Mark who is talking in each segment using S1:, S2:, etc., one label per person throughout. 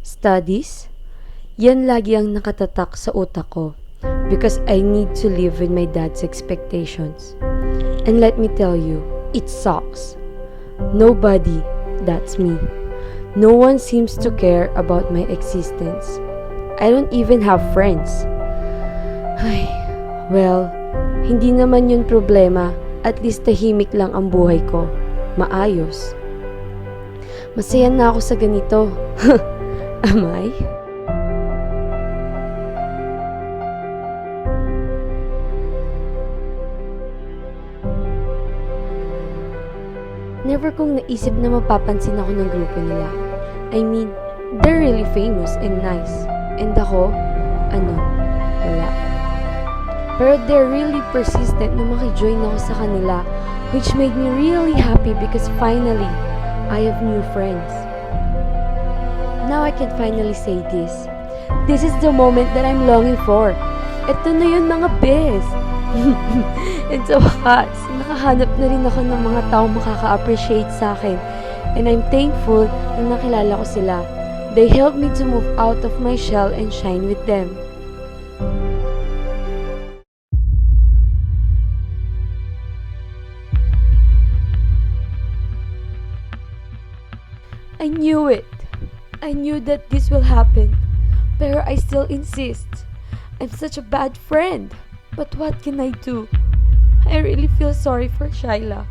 S1: Studies? Yan lagi ang nakatatak sa utak ko because I need to live with my dad's expectations. And let me tell you, it sucks. Nobody, that's me. No one seems to care about my existence. I don't even have friends. Ay, well, hindi naman yun problema. At least tahimik lang ang buhay ko. Maayos. Masaya na ako sa ganito. Am I? Never kong naisip na mapapansin ako ng grupo nila. I mean, they're really famous and nice. And ako, wala. Pero they're really persistent na makijoin ako sa kanila, which made me really happy because finally, I have new friends. Now I can finally say this. This is the moment that I'm longing for. Ito na yun mga bes. And sa wakas, nakahanap na rin ako ng mga taong makaka-appreciate sa akin. And I'm thankful na nakilala ko sila. They helped me to move out of my shell and shine with them. I knew it. I knew that this will happen. Pero I still insist. I'm such a bad friend. But what can I do? I really feel sorry for Shyla.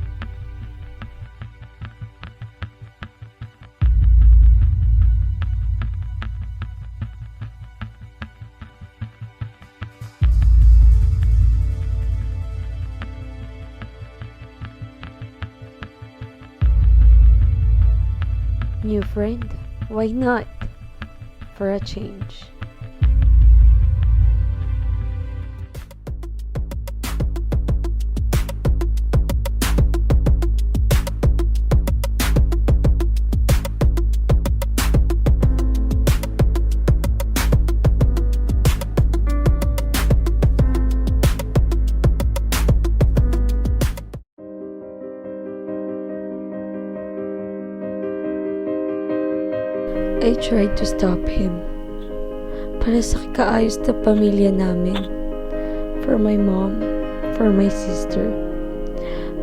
S1: New friend? Why not? For a change. I tried to stop him. Para sa kaayos na pamilya namin. For my mom, for my sister.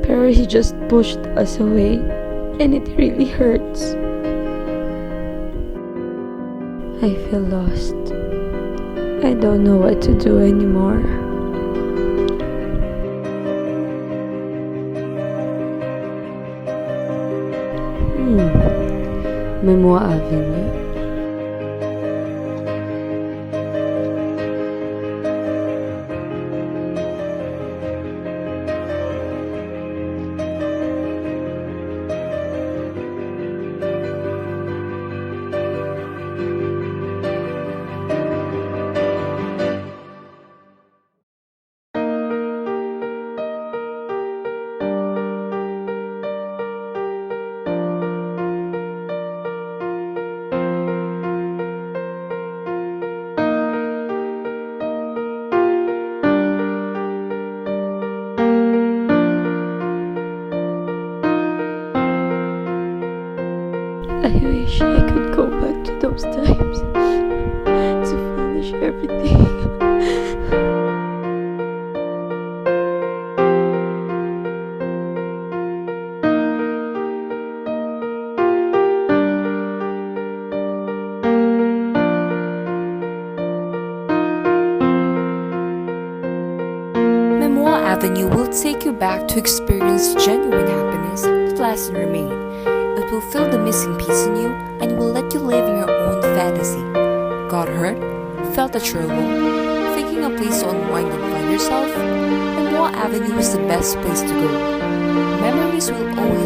S1: Pero he just pushed us away. And it really hurts. I feel lost. I don't know what to do anymore. Memoir Avenue. I wish I could go back to those times to finish everything.
S2: Memoir Avenue will take you back to experience genuine happiness that lasts and remain. It will fill the missing piece in you and will let you live in your own fantasy. Got hurt? Felt that you're alone? Thinking a place to unwind and find yourself? Memoir Avenue is the best place to go. Memories will always